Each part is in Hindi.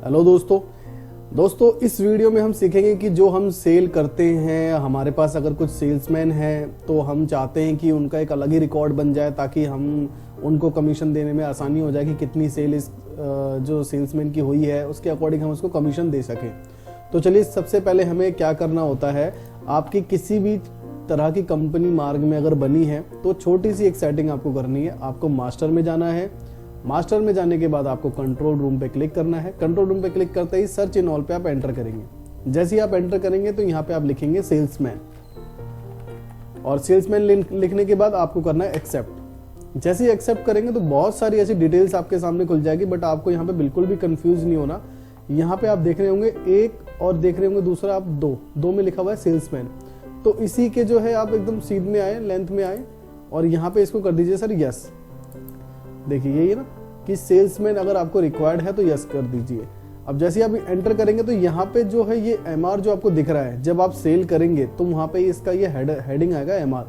हेलो दोस्तों इस वीडियो में हम सीखेंगे कि जो हम सेल करते हैं, हमारे पास अगर कुछ सेल्समैन हैं तो हम चाहते हैं कि उनका एक अलग ही रिकॉर्ड बन जाए ताकि हम उनको कमीशन देने में आसानी हो जाए कि कितनी सेल इस जो सेल्समैन की हुई है उसके अकॉर्डिंग हम उसको कमीशन दे सकें। तो चलिए, सबसे पहले हमें क्या करना होता है, आपकी किसी भी तरह की कंपनी मार्ग में अगर बनी है तो छोटी सी एक सेटिंग आपको करनी है। आपको मास्टर में जाना है। मास्टर में जाने के बाद आपको कंट्रोल रूम पे क्लिक करना है। कंट्रोल रूम पे क्लिक करते ही सर्च इन ऑल पे आप एंटर करेंगे। जैसे ही आप एंटर करेंगे तो यहाँ पे आप लिखेंगे सेल्समैन, और सेल्समैन लिखने के बाद आपको करना है एक्सेप्ट। जैसे ही एक्सेप्ट करेंगे तो बहुत सारी ऐसी डिटेल्स आपके सामने खुल जाएगी, बट आपको यहाँ पे बिल्कुल भी कंफ्यूज नहीं होना। यहाँ पे आप देख रहे होंगे एक और देख रहे होंगे दूसरा, आप दो में लिखा हुआ है सेल्समैन। तो इसी के जो है आप एकदम सीध में आए, लेंथ में आए और यहाँ पे इसको कर दीजिए सर यस। देखिए यही है ना कि सेल्समैन अगर आपको रिक्वायर्ड है तो यस कर दीजिए। अब जैसे आप एंटर करेंगे तो यहाँ पे जो है ये एमआर जो आपको दिख रहा है, जब आप सेल करेंगे तो वहाँ पे इसका ये हेडिंग आएगा एमआर।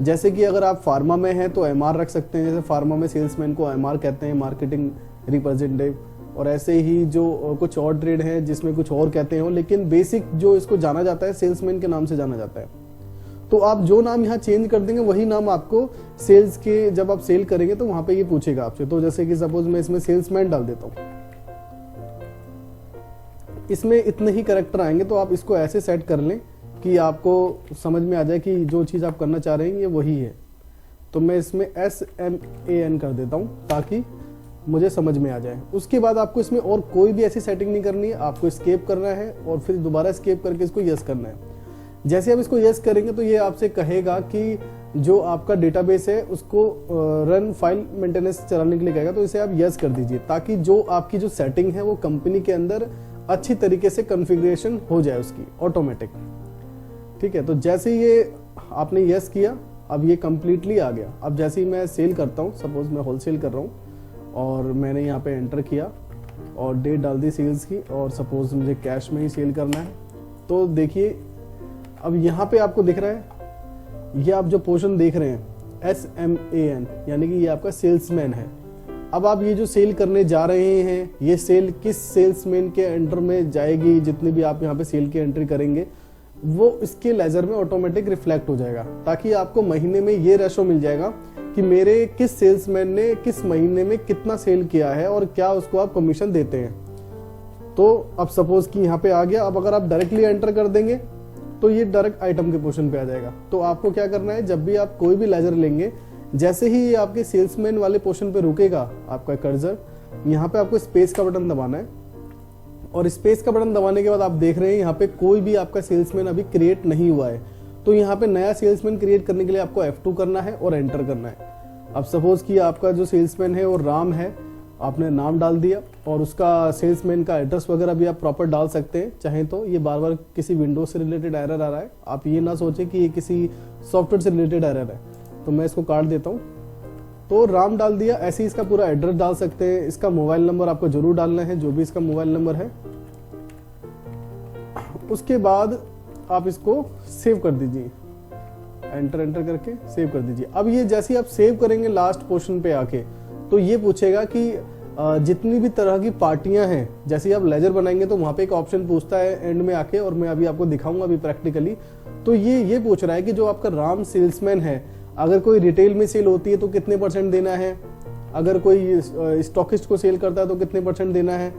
जैसे कि अगर आप फार्मा में हैं तो एमआर रख सकते हैं, जैसे फार्मा में सेल्समैन को एमआर कहते हैं, मार्केटिंग रिप्रेजेंटेटिव। और ऐसे ही जो कुछ और ट्रेड है जिसमें कुछ और कहते हैं, लेकिन बेसिक जो इसको जाना जाता है सेल्समैन के नाम से जाना जाता है। तो आप जो नाम यहाँ चेंज कर देंगे वही नाम आपको सेल्स के, जब आप सेल करेंगे तो वहां पे ये पूछेगा आपसे। तो जैसे कि सपोज मैं इसमें सेल्समैन डाल देता हूं, इसमें इतने ही कैरेक्टर आएंगे। तो आप इसको ऐसे सेट कर लें कि आपको समझ में आ जाए कि जो चीज आप करना चाह रहे हैं ये वही है। तो मैं इसमें SMAN कर देता हूं ताकि मुझे समझ में आ जाए। उसके बाद आपको इसमें और कोई भी ऐसी सेटिंग नहीं करनी है, आपको एस्केप करना है और फिर दोबारा एस्केप करके इसको यस करना है। जैसे आप इसको यस करेंगे तो ये आपसे कहेगा कि जो आपका डेटाबेस है उसको रन फाइल मेंटेनेंस चलाने के लिए कहेगा, तो इसे आप यस कर दीजिए ताकि जो आपकी जो सेटिंग है वो कंपनी के अंदर अच्छी तरीके से कॉन्फ़िगरेशन हो जाए उसकी ऑटोमेटिक। ठीक है, तो जैसे ये आपने यस किया, अब ये कंप्लीटली आ गया। अब जैसे ही मैं सेल करता हूँ, सपोज मैं होलसेल कर रहा हूँ और मैंने यहाँ पे एंटर किया और डेट डाल दी सेल्स की, और सपोज मुझे कैश में ही सेल करना है, तो देखिए अब यहाँ पे आपको दिख रहा है, ये आप जो पोर्शन देख रहे हैं SMAN, यानी कि ये आपका सेल्समैन है। अब आप ये जो सेल करने जा रहे हैं, ये सेल किस सेल्समैन के अंडर में जाएगी, जितनी भी आप यहाँ पे सेल की एंट्री करेंगे वो इसके लेजर में ऑटोमेटिक रिफ्लेक्ट हो जाएगा, ताकि आपको महीने में ये रेशो मिल जाएगा कि मेरे किस सेल्समैन ने किस महीने में कितना सेल किया है और क्या उसको आप कमीशन देते हैं। तो अब सपोज कि यहाँ पे आ गया। अब अगर आप डायरेक्टली एंटर कर देंगे तो ये डायरेक्ट आइटम के पोर्शन पे आ जाएगा। तो आपको क्या करना है, जब भी आप कोई भी लेजर लेंगे, जैसे ही ये आपके सेल्समैन वाले पोर्शन पे रुकेगा आपका कर्सर, यहाँ पे आपको स्पेस का बटन दबाना है। और स्पेस का बटन दबाने के बाद आप देख रहे हैं यहाँ पे कोई भी आपका सेल्समैन अभी क्रिएट नहीं हुआ है। तो यहाँ पे नया सेल्समैन क्रिएट करने के लिए आपको F2 करना है और एंटर करना है। अब सपोज कि आपका जो सेल्समैन है वो राम है, आपने नाम डाल दिया और उसका सेल्समैन का एड्रेस वगैरह भी आप प्रॉपर डाल सकते हैं चाहें तो। ये बार बार किसी विंडो से रिलेटेड एरर आ रहा है, आप ये ना सोचें कि ये किसी सॉफ्टवेयर से रिलेटेड एरर है। तो मैं इसको काट देता हूँ। तो राम डाल दिया, ऐसे ही इसका पूरा एड्रेस डाल सकते हैं। इसका मोबाइल नंबर आपको जरूर डालना है, जो भी इसका मोबाइल नंबर है। उसके बाद आप इसको सेव कर दीजिए, एंटर करके सेव कर दीजिए। अब ये जैसे ही आप सेव करेंगे लास्ट पोर्शन पे आके, तो ये पूछेगा कि जितनी भी तरह की पार्टियां हैं, जैसे आप लेजर बनाएंगे तो वहां पे एक ऑप्शन पूछता है एंड में आके, और मैं अभी आपको दिखाऊंगा अभी प्रैक्टिकली। तो ये पूछ रहा है कि जो आपका राम सेल्समैन है, अगर कोई रिटेल में सेल होती है तो कितने % देना है, अगर कोई स्टॉकिस्ट को सेल करता है तो कितने % देना है,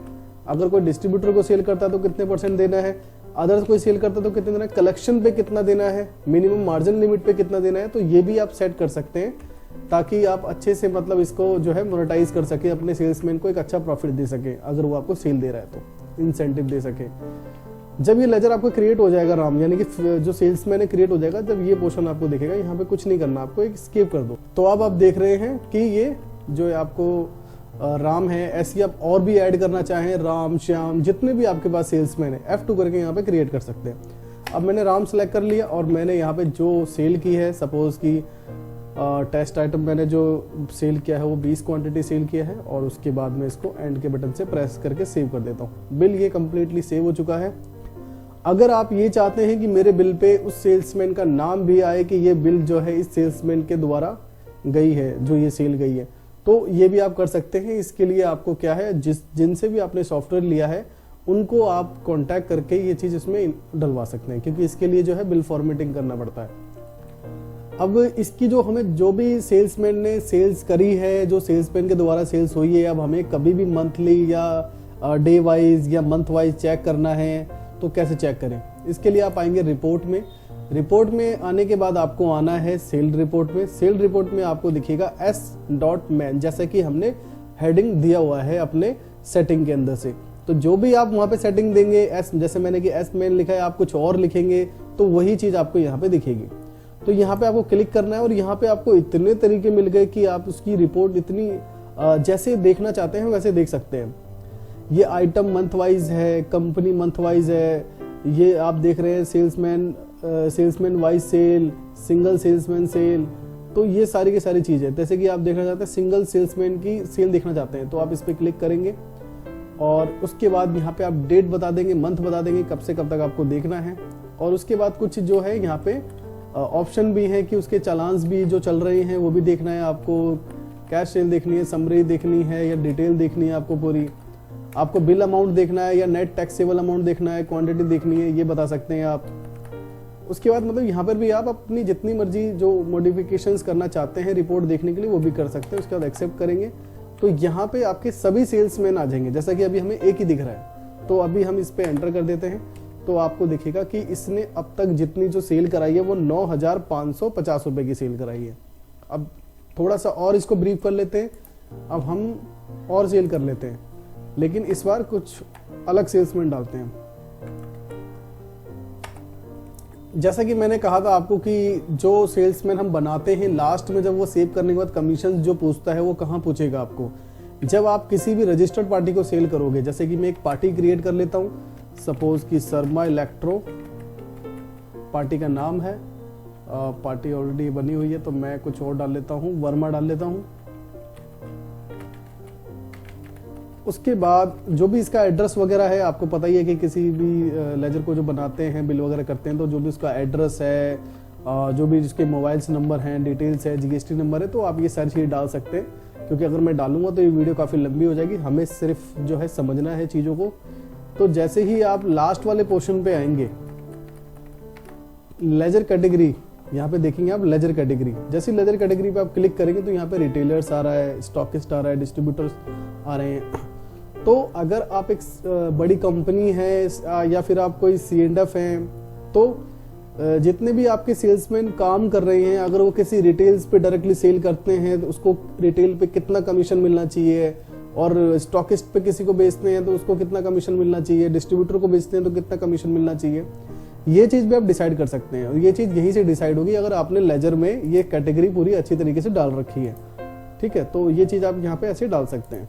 अगर कोई डिस्ट्रीब्यूटर को सेल करता है तो कितने % देना है, अदर्स कोई सेल करता है तो कितने देना है, कलेक्शन पे कितना देना है, मिनिमम मार्जिन लिमिट पे कितना देना है। तो ये भी आप सेट कर सकते हैं ताकि आप अच्छे से मतलब इसको जो है मोनेटाइज कर सके, अपने सेल्समैन को एक अच्छा प्रॉफिट दे सके, अगर वो आपको सेल दे रहा है तो इंसेंटिव दे सके। जब ये लेजर आपको क्रिएट हो जाएगा राम, यानी कि जो सेल्समैन है क्रिएट हो जाएगा, जब ये पोर्शन आपको दिखेगा, यहाँ पे कुछ नहीं करना, आपको एक स्किप कर दो। तो अब आप देख रहे हैं कि ये जो आपको राम है, ऐसी आप और भी ऐड करना चाहें, राम श्याम जितने भी आपके पास सेल्समैन है, F2 करके यहाँ पे क्रिएट कर सकते हैं। अब मैंने राम सेलेक्ट कर लिया और मैंने यहाँ पे जो सेल की है, सपोज की टेस्ट आइटम मैंने जो सेल किया है वो 20 क्वांटिटी सेल किया है, और उसके बाद मैं इसको एंड के बटन से प्रेस करके सेव कर देता हूँ। बिल ये कंप्लीटली सेव हो चुका है। अगर आप ये चाहते हैं कि मेरे बिल पे उस सेल्समैन का नाम भी आए कि ये बिल जो है इस सेल्समैन के द्वारा गई है, जो ये सेल गई है, तो ये भी आप कर सकते हैं। इसके लिए आपको क्या है, जिनसे भी आपने सॉफ्टवेयर लिया है उनको आप कांटेक्ट करके ये चीज़ इसमें डलवा सकते हैं, क्योंकि इसके लिए जो है बिल फॉर्मेटिंग करना पड़ता है। अब इसकी जो हमें जो भी सेल्समैन ने सेल्स करी है, जो सेल्समैन के द्वारा सेल्स हुई है, अब हमें कभी भी मंथली या डे वाइज या मंथ वाइज चेक करना है तो कैसे चेक करें। इसके लिए आप आएंगे रिपोर्ट में। रिपोर्ट में आने के बाद आपको आना है सेल रिपोर्ट में। सेल रिपोर्ट में आपको दिखेगा S.man, जैसा कि हमने हेडिंग दिया हुआ है अपने सेटिंग के अंदर से। तो जो भी आप वहाँ पे सेटिंग देंगे, एस जैसे मैंने कि S.man लिखा है, आप कुछ और लिखेंगे तो वही चीज़ आपको यहाँ पे दिखेगी। तो यहाँ पे आपको क्लिक करना है और यहाँ पे आपको इतने तरीके मिल गए कि आप उसकी रिपोर्ट इतनी जैसे देखना चाहते हैं वैसे देख सकते हैं। ये आइटम मंथ वाइज है, कंपनी मंथ वाइज है, ये आप देख रहे हैं salesman wise sale, single salesman sale. तो ये सारी की सारी चीज़ है। जैसे कि आप देखना चाहते हैं सिंगल सेल्समैन की सेल देखना चाहते हैं तो आप इस पर क्लिक करेंगे और उसके बाद यहाँ पे आप डेट बता देंगे, मंथ बता देंगे कब से कब तक आपको देखना है। और उसके बाद कुछ जो है यहाँ पे ऑप्शन भी है कि उसके चालान्स भी जो चल रहे हैं वो भी देखना है आपको, कैश सेल देखनी है, समरी देखनी है या डिटेल देखनी है आपको पूरी, आपको बिल अमाउंट देखना है या नेट टैक्सेबल अमाउंट देखना है, क्वांटिटी देखनी है, ये बता सकते हैं आप। उसके बाद मतलब यहाँ पर भी आप अपनी जितनी मर्जी जो मॉडिफिकेशंस करना चाहते हैं रिपोर्ट देखने के लिए वो भी कर सकते हैं। उसके बाद एक्सेप्ट करेंगे तो यहाँ पे आपके सभी सेल्समैन आ जाएंगे। जैसा कि अभी हमें एक ही दिख रहा है तो अभी हम इस पे एंटर कर देते हैं तो आपको दिखेगा कि इसने अब तक जितनी जो सेल कराई है वो 9,550 रुपए की सेल कराई है। अब थोड़ा सा और इसको ब्रीफ कर लेते हैं। अब हम और सेल कर लेते हैं, लेकिन इस बार कुछ अलग सेल्समैन डालते हैं। जैसा कि मैंने कहा था आपको कि जो सेल्समैन हम बनाते हैं लास्ट में जब वो सेव करने के बाद कमीशन जो पूछता है वो कहाँ पूछेगा आपको, जब आप किसी भी रजिस्टर्ड पार्टी को सेल करोगे। जैसे कि मैं एक पार्टी क्रिएट कर लेता हूँ, सपोज कि शर्मा इलेक्ट्रो पार्टी का नाम है, पार्टी ऑलरेडी बनी हुई है तो मैं कुछ और डाल लेता हूँ, वर्मा डाल लेता हूँ। उसके बाद जो भी इसका एड्रेस वगैरह है, आपको पता ही है कि किसी भी लेजर को जो बनाते हैं बिल वगैरह करते हैं तो जो भी उसका एड्रेस है, जो भी जिसके मोबाइल्स नंबर हैं, डिटेल्स है, GST नंबर है, तो आप ये सारी चीज़ डाल सकते हैं। क्योंकि अगर मैं डालूंगा तो ये वीडियो काफ़ी लंबी हो जाएगी, हमें सिर्फ जो है समझना है चीज़ों को। तो जैसे ही आप लास्ट वाले पोर्शन पे आएंगे, लेजर कैटेगरी, यहाँ पे देखेंगे आप लेजर कैटेगरी। जैसे लेजर कैटेगरी पे आप क्लिक करेंगे तो यहाँ पे रिटेलर्स आ रहा है, स्टॉकिस्ट आ रहा है, डिस्ट्रीब्यूटर्स आ रहे हैं। तो अगर आप एक बड़ी कंपनी है या फिर आप कोई C&F हैं तो जितने भी आपके सेल्समैन काम कर रहे हैं, अगर वो किसी रिटेल्स पे डायरेक्टली सेल करते हैं तो उसको रिटेल पे कितना कमीशन मिलना चाहिए, और स्टॉकिस्ट पे किसी को बेचते हैं तो उसको कितना कमीशन मिलना चाहिए, डिस्ट्रीब्यूटर को बेचते हैं तो कितना कमीशन मिलना चाहिए, ये चीज़ भी आप डिसाइड कर सकते हैं। और ये चीज़ यहीं से डिसाइड होगी अगर आपने लेजर में ये कैटेगरी पूरी अच्छी तरीके से डाल रखी है। ठीक है, तो ये चीज़ आप यहाँ पे ऐसे डाल सकते हैं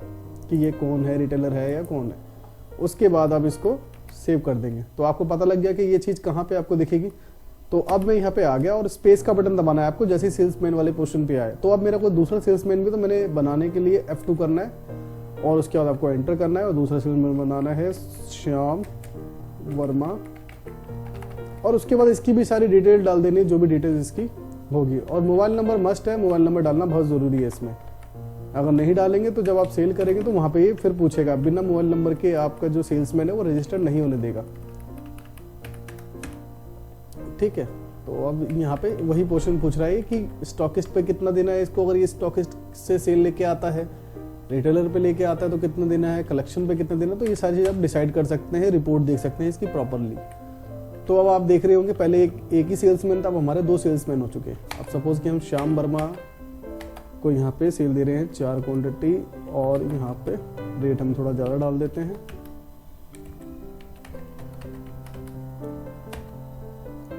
कि ये कौन है, रिटेलर है या कौन है। उसके बाद आप इसको सेव कर देंगे तो आपको पता लग गया कि ये चीज़ कहाँ पे आपको दिखेगी। तो अब मैं यहाँ पे आ गया और स्पेस का बटन दबाना है आपको जैसे ही सेल्समैन वाले पोर्शन पे आए। तो अब मेरा कोई दूसरा सेल्समैन भी तो मैंने बनाने के लिए F2 करना है और उसके बाद आपको एंटर करना है और दूसरा सेल्समैन बनाना है श्याम वर्मा, और उसके बाद इसकी भी सारी डिटेल डाल देनी जो भी डिटेल इसकी होगी। और मोबाइल नंबर मस्ट है, मोबाइल नंबर डालना बहुत ज़रूरी है इसमें। अगर नहीं डालेंगे तो जब आप सेल करेंगे तो वहाँ पे ये फिर पूछेगा, बिना मोबाइल नंबर के आपका जो सेल्समैन है वो रजिस्टर नहीं होने देगा। ठीक है, तो अब यहाँ पे वही पोर्शन पूछ रहा है कि स्टॉकिस्ट पे कितना देना है इसको। अगर ये स्टॉकिस्ट से सेल लेके आता है, रिटेलर पे लेके आता है तो कितना देना है, कलेक्शन पे कितना देना, तो ये सारी चीज़ आप डिसाइड कर सकते हैं, रिपोर्ट देख सकते हैं इसकी प्रॉपरली। तो अब आप देख रहे होंगे पहले एक ही सेल्समैन था, अब हमारे 2 सेल्समैन हो चुके हैं। अब सपोज कि हम श्याम वर्मा को यहाँ पे सेल दे रहे हैं 4 क्वांटिटी और यहाँ पे रेट हम थोड़ा ज़्यादा डाल देते हैं।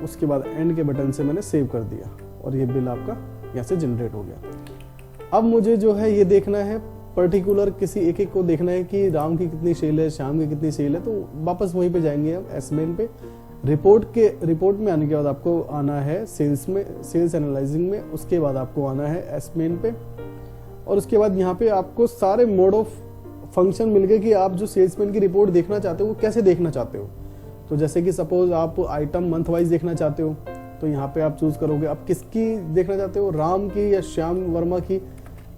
उसके बाद एंड के बटन से मैंने सेव कर दिया और ये बिल आपका यहाँ से जनरेट हो गया। अब मुझे जो है ये देखना है पर्टिकुलर किसी एक को देखना है कि राम की कितनी सेल है, श्याम की कितनी सेल है। तो वापस वहीं पे जाएंगे हम S.man पे। रिपोर्ट में आने के बाद आपको आना है सेल्स एनालाइजिंग में। उसके बाद आपको आना है S.man पे और उसके बाद यहाँ पे आपको सारे मोड ऑफ फंक्शन मिल गए कि आप जो सेल्समैन की रिपोर्ट देखना चाहते हो वो कैसे देखना चाहते हो। तो जैसे कि सपोज आप आइटम मंथ वाइज देखना चाहते हो तो यहाँ पे आप चूज करोगे आप किसकी देखना चाहते हो, राम की या श्याम वर्मा की।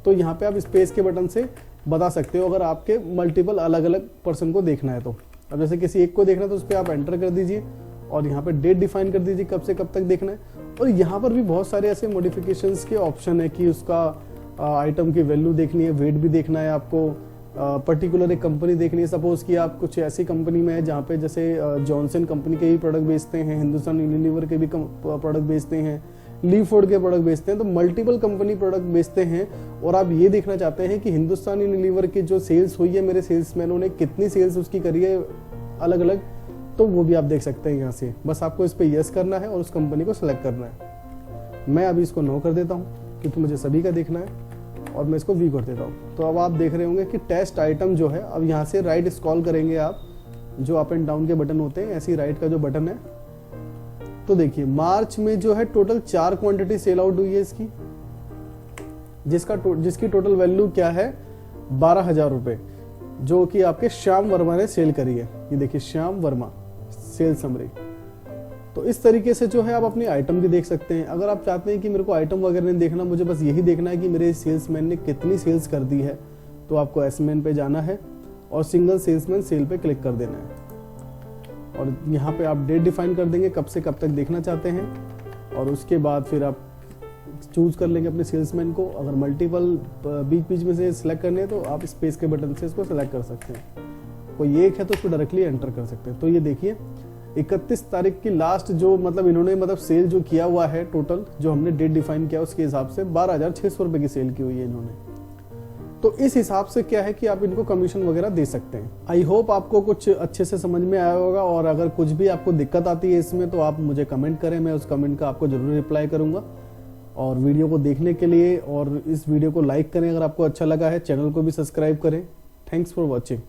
तो यहाँ पे आप स्पेस के बटन से बता सकते हो अगर आपके मल्टीपल अलग अलग पर्सन को देखना है तो। अब जैसे किसी एक को देखना है तो उस पर आप एंटर कर दीजिए और यहाँ पे डेट डिफाइन कर दीजिए कब से कब तक देखना है। और यहाँ पर भी बहुत सारे ऐसे मॉडिफिकेशंस के ऑप्शन है कि उसका आइटम की वैल्यू देखनी है, वेट भी देखना है आपको, पर्टिकुलर एक कंपनी देखनी है। सपोज कि आप कुछ ऐसी कंपनी में है जहाँ पे जैसे जॉनसन कंपनी के भी प्रोडक्ट बेचते हैं, हिंदुस्तान यूनिलीवर के भी प्रोडक्ट बेचते हैं, लीफोर्ड के प्रोडक्ट बेचते हैं, तो मल्टीपल कंपनी प्रोडक्ट बेचते हैं और आप ये देखना चाहते हैं कि हिंदुस्तान यूनिलीवर की जो सेल्स हुई है मेरे सेल्समैनों ने कितनी सेल्स उसकी करी है अलग अलग, तो वो भी आप देख सकते हैं यहाँ से। बस आपको इस पर यस करना है और उस कंपनी को सिलेक्ट करना है। मैं अभी इसको नो कर देता हूँ क्योंकि मुझे सभी का देखना है और मैं इसको वी कर देता हूँ। तो अब आप देख रहे होंगे कि टेस्ट आइटम जो है, अब यहाँ से राइट स्क्रॉल करेंगे आप, जो अप एंड डाउन के बटन होते हैं ऐसे ही राइट का जो बटन है, तो देखिए मार्च में जो है टोटल 4 क्वांटिटी सेल आउट हुई है इसकी, जिसकी टोटल वैल्यू क्या है 12,000 रुपए, जो कि आपके श्याम वर्मा ने सेल करी है। ये देखिए श्याम वर्मा सेल समरी। तो इस तरीके से जो है आप अपनी आइटम भी देख सकते हैं। अगर आप चाहते हैं कि मेरे को आइटम वगैरह नहीं देखना, मुझे बस यही देखना है कि मेरे सेल्समैन ने कितनी सेल्स कर दी है, तो आपको एसएमएन पे जाना है और सिंगल सेल्समैन सेल पे क्लिक कर देना है और यहाँ पे आप डेट डिफाइन कर देंगे कब से कब तक देखना चाहते हैं और उसके बाद फिर आप चूज कर लेंगे अपने सेल्समैन को। अगर मल्टीपल बीच बीच में से सिलेक्ट करने हैं तो आप स्पेस के बटन से इसको सिलेक्ट कर सकते हैं। कोई एक है तो उसको डायरेक्टली एंटर कर सकते हैं। तो ये देखिए 31 तारीख की लास्ट जो इन्होंने सेल जो किया हुआ है, टोटल जो हमने डेट डिफाइन किया उसके हिसाब से 12,600 रुपए की सेल की हुई है इन्होंने। तो इस हिसाब से क्या है कि आप इनको कमीशन वगैरह दे सकते हैं। आई होप आपको कुछ अच्छे से समझ में आया होगा और अगर कुछ भी आपको दिक्कत आती है इसमें तो आप मुझे कमेंट करें, मैं उस कमेंट का आपको जरूर रिप्लाई करूंगा। और वीडियो को देखने के लिए और इस वीडियो को लाइक करें अगर आपको अच्छा लगा है, चैनल को भी सब्सक्राइब करें। Thanks for watching.